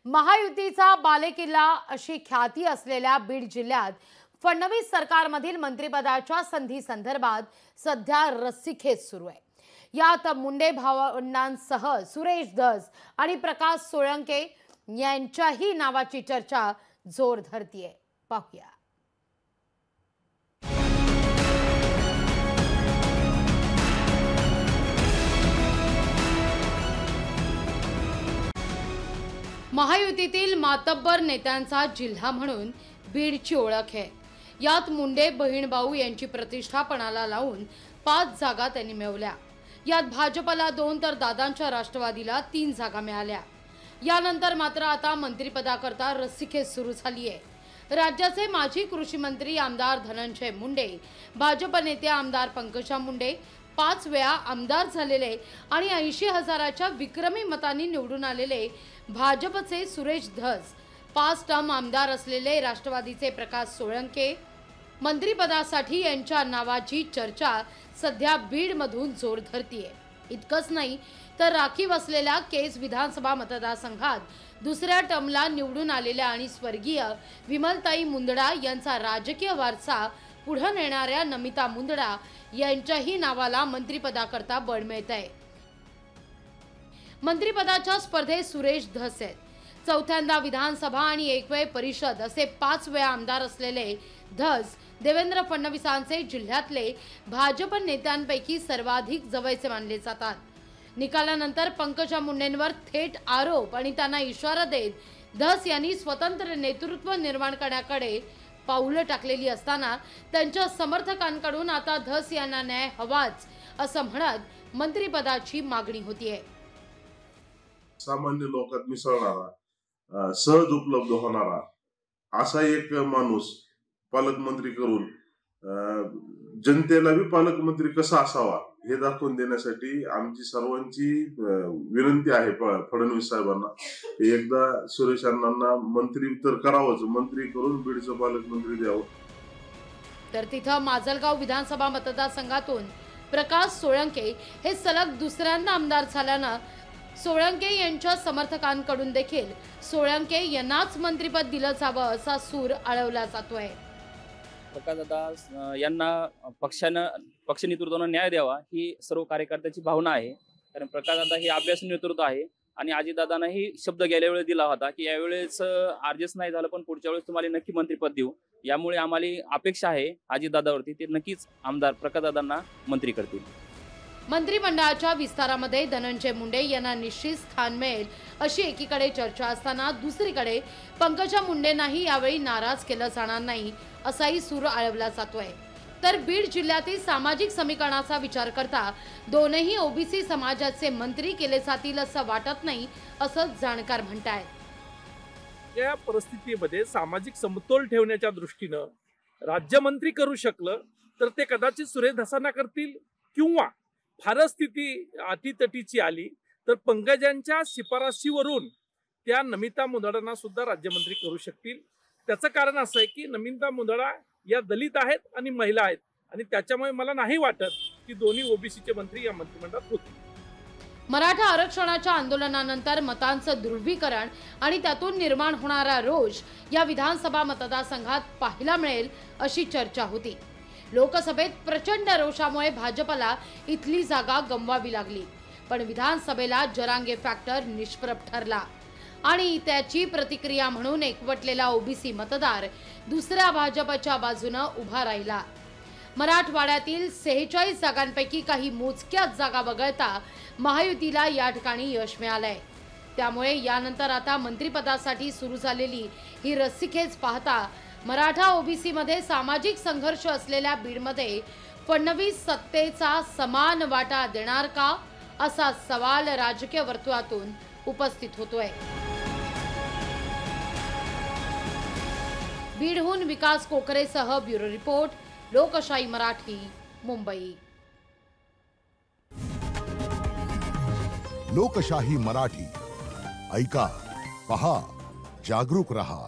महायुतीचा बालेकिल्ला अशी ख्याती असलेल्या बीड जिल्ह्यात फडणवीस सरकारमधील मंत्रिपदाच्या संधी संदर्भात सध्या रस्सीखेच सुरू आहे। यात मुंडे भावंडांसह सुरेश धस आणि प्रकाश सोळंके यांच्याही नावाची चर्चा जोर धरतीये। पाहूया। महायुतीतील मातब्बर नेत्यांचा जिल्हा म्हणून बीडची ओळख आहे। यात मुंडे बहीणभाऊ यांची प्रतिष्ठा पणाला लावून 5 जागा त्यांनी मिळवल्या। यात भाजपला 2 तर दादांच्या राष्ट्रवादीला 3 जागा मिळाल्या। यानंतर मात्र आता मंत्रिपदाकरता रस्सीखेच सुरू झाली आहे। राज्याचे माजी कृषी मंत्री आमदार धनंजय मुंडे, भाजप नेते आमदार पंकजा मुंडे, 5 वेळा आमदार झालेले आणि 80,000च्या विक्रमी मतांनी निवडून आलेले भाजपचे सुरेश धस, 5 टर्म आमदार असलेले राष्ट्रवादीचे प्रकाश सोळंके मंत्रिपदासाठी यांच्या नावाची चर्चा सध्या बीडमधून जोर धरतीये। इतकंच नाही तर राखीव असलेल्या केस विधानसभा मतदारसंघात दुसऱ्या टर्मला निवडून आलेल्या आणि स्वर्गीय विमलताई मुंदडा यांचा राजकीय वारसा पुढे नेणाऱ्या नमिता मुंदडा यांच्याही नावाला मंत्रिपदाकरता बळ मिळतंय। मंत्रिपदाच्या स्पर्धेत सुरेश धस आहेत। 4थ्यांदा विधानसभा आणि 1 वेळ परिषद असे 5 वेळा आमदार असलेले धस देवेंद्र फडणवीसांचे जिल्ह्यातले भाजप नेत्यांपैकी सर्वाधिक जवळचे मानले जातात। निकालानंतर पंकजा मुंडेंवर थेट आरोप आणि त्यांना इशारा देत धस यांनी स्वतंत्र नेतृत्व निर्माण करण्याकडे पाऊलं टाकलेली असताना त्यांच्या समर्थकांकडून आता धस यांना न्याय हवाच असं म्हणत मंत्रिपदाची मागणी होतीये। सामान्य लोकात मिसळणारा, सहज उपलब्ध होणारा असा एक माणूस पालकमंत्री करून जनतेला भी पालकमंत्री कसा असावा हे दाखवून देण्यासाठी आमची सर्वांची विनंती आहे फडणवीस साहेबांना, एकदा सुरेश अण्णांना मंत्री तर करावंच, मंत्री करून बीडचं पालकमंत्री द्यावं। तर तिथं माजलगाव विधानसभा मतदारसंघातून प्रकाश सोळंके हे सलग दुसऱ्यांदा आमदार झाल्यानं सोळंके यांच्या समर्थकांकडून देखील सोळंके यांनाच मंत्रिपद दिलं जावं असा सूर आळवला जातोय। प्रकाशदादा यांना पक्ष नेतृत्वाने न्याय द्यावा ही सर्व कार्यकर्त्यांची भावना आहे। कारण प्रकाशदादा हे अभ्यासू नेतृत्व आहे आणि अजितदादांनाही शब्द गेल्या वेळेस दिला होता की यावेळेस ऍडजस्ट नाही झालं पण पुढच्या वेळेस तुम्हाला नक्की मंत्रिपद देऊ। यामुळे आम्हाला अपेक्षा आहे अजितदादावरती ते नक्कीच आमदार प्रकाशदादांना मंत्री करतील। मंत्रिमंडळाच्या विस्तारामध्ये धनंजय मुंडे यांना निश्चित स्थान मिळेल अशी एकीकडे चर्चा असताना दुसरीकडे पंकजा मुंडेंनाही यावेळी नाराज केलं जाणार नाही असाही सूर आळवला जातोय। तर बीड जिल्ह्यातील सामाजिक समीकरणाचा विचार करता दोनही ओबीसी समाजाचे मंत्री केले जातील असं वाटत नाही असं जाणकार म्हणतायत। या परिस्थितीमध्ये सामाजिक समतोल ठेवण्याच्या दृष्टीनं राज्यमंत्री करू शकलं तर ते कदाचित सुरेश धसांना करतील किंवा फारच स्थिती अटीतटीची आली तर पंकजांच्या शिफारशीवरून त्या नमिता मुंदडांना सुद्धा राज्यमंत्री करू शकतील। त्याचं कारण असं आहे की नमिता मुंदडा या दलित आहेत आणि महिला आहेत आणि त्याच्यामुळे मला नाही वाटत की दोन्ही ओबीसीचे मंत्री या मंत्रिमंडळात होतील। मराठा आरक्षणाच्या आंदोलनानंतर मतांचं ध्रुवीकरण आणि त्यातून निर्माण होणारा रोष या विधानसभा मतदारसंघात पाहायला मिळेल अशी चर्चा होती। लोकसभेत प्रचंड रोषामुळे भाजपला इथली जागा गमवावी लागली, पण विधानसभेला जरांगे फॅक्टर निष्प्रभ ठरला आणि त्याची प्रतिक्रिया म्हणून एकवटलेला ओबीसी मतदार दुसऱ्या भाजपच्या बाजूने उभा राहिला। मराठवाड्यातील 46 जागांपैकी काही मोजक्याच जागा वगळता महायुतीला या ठिकाणी यश मिळालंय। त्यामुळे यानंतर आता मंत्रिपदासाठी सुरू झालेली ही रस्सीखेच पाहता मराठा ओबीसी मध्ये सामाजिक संघर्ष असलेल्या बीडमध्ये फडणवीस सत्तेचा समान वाटा देणार का असा सवाल राजकीय वर्तुळातून उपस्थित होतोय। बीडहून विकास कोकरेसह ब्युरो रिपोर्ट, लोकशाही मराठी, मुंबई। लोकशाही मराठी ऐका, पहा, जागरूक रहा।